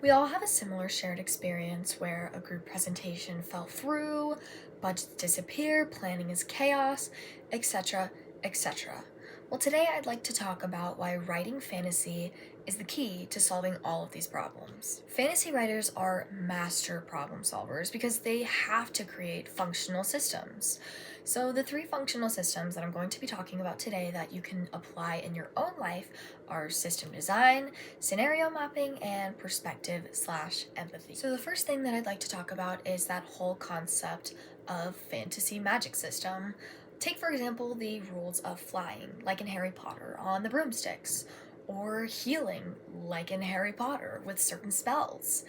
We all have a similar shared experience where a group presentation fell through, budgets disappear, planning is chaos, etc., etc. Well, today I'd like to talk about why writing fantasy is the key to solving all of these problems. Fantasy writers are master problem solvers because they have to create functional systems. So, the three functional systems that I'm going to be talking about today that you can apply in your own life are system design, scenario mapping, and perspective slash empathy. So, the first thing that I'd like to talk about is that whole concept of fantasy magic system. Take, for example, the rules of flying, like in Harry Potter, on the broomsticks, or healing, like in Harry Potter, with certain spells.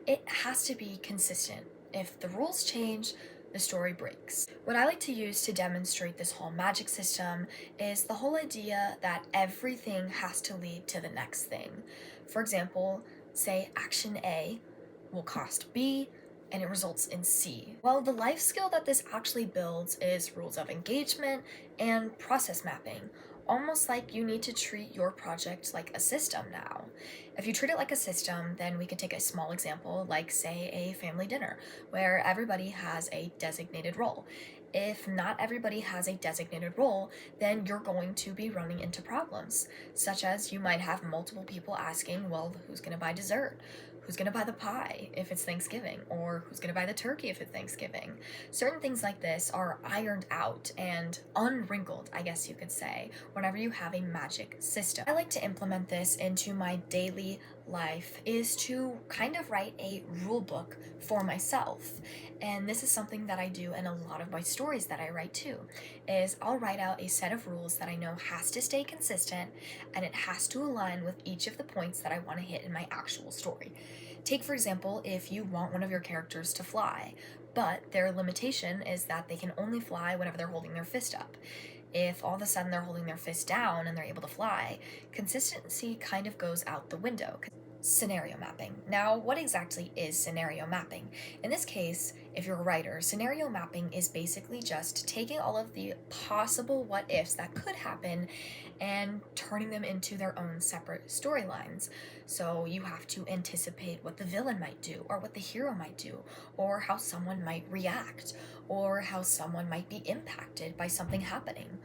It has to be consistent. If the rules change, the story breaks. What I like to use to demonstrate this whole magic system is the whole idea that everything has to lead to the next thing. For example, say action A will cost B and it results in C. Well, the life skill that this actually builds is rules of engagement and process mapping. Almost like you need to treat your project like a system now. If you treat it like a system, then we could take a small example, like, say, a family dinner, where everybody has a designated role. If not everybody has a designated role, then you're going to be running into problems, such as you might have multiple people asking, well, who's going to buy dessert? Who's going to buy the pie if it's Thanksgiving? Or who's going to buy the turkey if it's Thanksgiving? Certain things like this are ironed out and unwrinkled, I guess you could say, whenever you have a magic system. I like to implement this into my daily life is to kind of write a rule book for myself. And this is something that I do in a lot of my stories that I write too, is I'll write out a set of rules that I know has to stay consistent and it has to align with each of the points that I want to hit in my actual story. Take, for example, if you want one of your characters to fly, but their limitation is that they can only fly whenever they're holding their fist up. If all of a sudden they're holding their fist down and they're able to fly, consistency kind of goes out the window. Scenario mapping. Now, what exactly is scenario mapping? In this case, if you're a writer, scenario mapping is basically just taking all of the possible what ifs that could happen and turning them into their own separate storylines. So you have to anticipate what the villain might do, or what the hero might do, or how someone might react, or how someone might be impacted by something happening.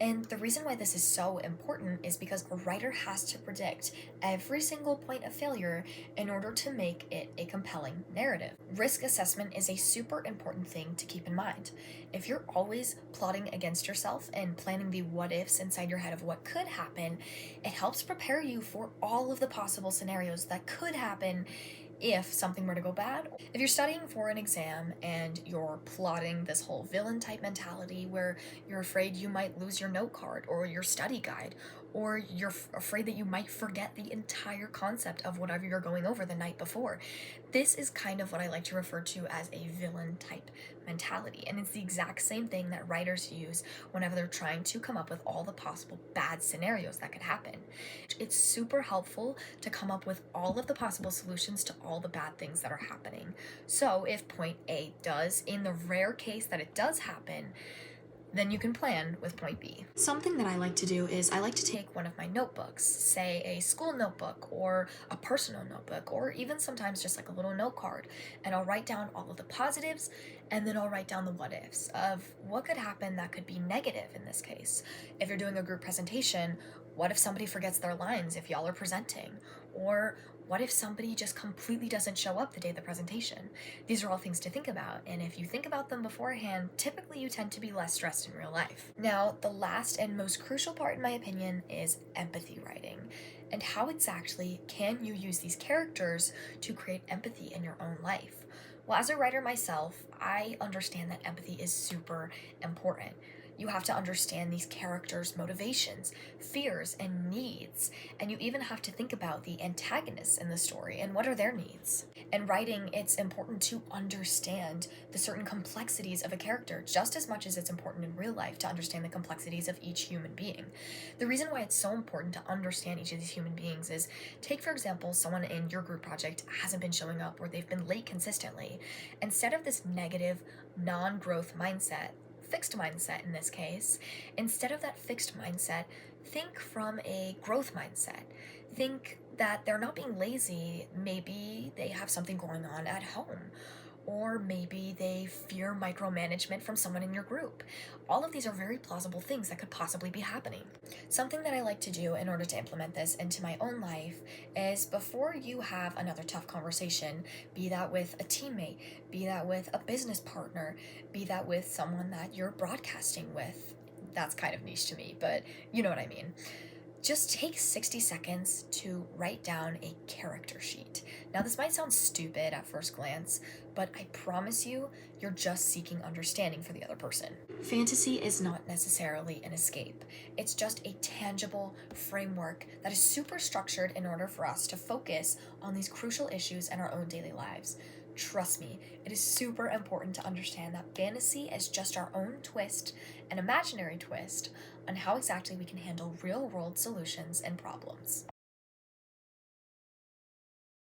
And the reason why this is so important is because a writer has to predict every single point of failure in order to make it a compelling narrative. Risk assessment is a super important thing to keep in mind. If you're always plotting against yourself and planning the what ifs inside your head of what could happen, it helps prepare you for all of the possible scenarios that could happen if something were to go bad. If you're studying for an exam and you're plotting this whole villain type mentality where you're afraid you might lose your note card or your study guide, or you're afraid that you might forget the entire concept of whatever you're going over the night before, this is kind of what I like to refer to as a villain type mentality. And it's the exact same thing that writers use whenever they're trying to come up with all the possible bad scenarios that could happen. It's super helpful to come up with all of the possible solutions to all the bad things that are happening. So if point A does, in the rare case that it does happen, then you can plan with point B. Something that I like to do is I like to take one of my notebooks, say a school notebook or a personal notebook, or even sometimes just like a little note card, and I'll write down all of the positives and then I'll write down the what ifs of what could happen that could be negative in this case. If you're doing a group presentation, what if somebody forgets their lines if y'all are presenting? Or what if somebody just completely doesn't show up the day of the presentation? These are all things to think about, and if you think about them beforehand, typically you tend to be less stressed in real life. Now, the last and most crucial part, in my opinion, is empathy writing. And how exactly can you use these characters to create empathy in your own life? Well, as a writer myself, I understand that empathy is super important. You have to understand these characters' motivations, fears, and needs. And you even have to think about the antagonists in the story and what are their needs. In writing, it's important to understand the certain complexities of a character just as much as it's important in real life to understand the complexities of each human being. The reason why it's so important to understand each of these human beings is, take, for example, someone in your group project hasn't been showing up or they've been late consistently. Instead of this negative, non-growth mindset, fixed mindset in this case, instead of that fixed mindset, think from a growth mindset. Think that they're not being lazy. Maybe they have something going on at home, or maybe they fear micromanagement from someone in your group. All of these are very plausible things that could possibly be happening. Something that I like to do in order to implement this into my own life is before you have another tough conversation, be that with a teammate, be that with a business partner, be that with someone that you're broadcasting with. That's kind of niche to me, but you know what I mean. Just take 60 seconds to write down a character sheet. Now, this might sound stupid at first glance, but I promise you, you're just seeking understanding for the other person. Fantasy is not necessarily an escape, it's just a tangible framework that is super structured in order for us to focus on these crucial issues in our own daily lives. Trust me, it is super important to understand that fantasy is just our own twist, an imaginary twist, on how exactly we can handle real world solutions and problems.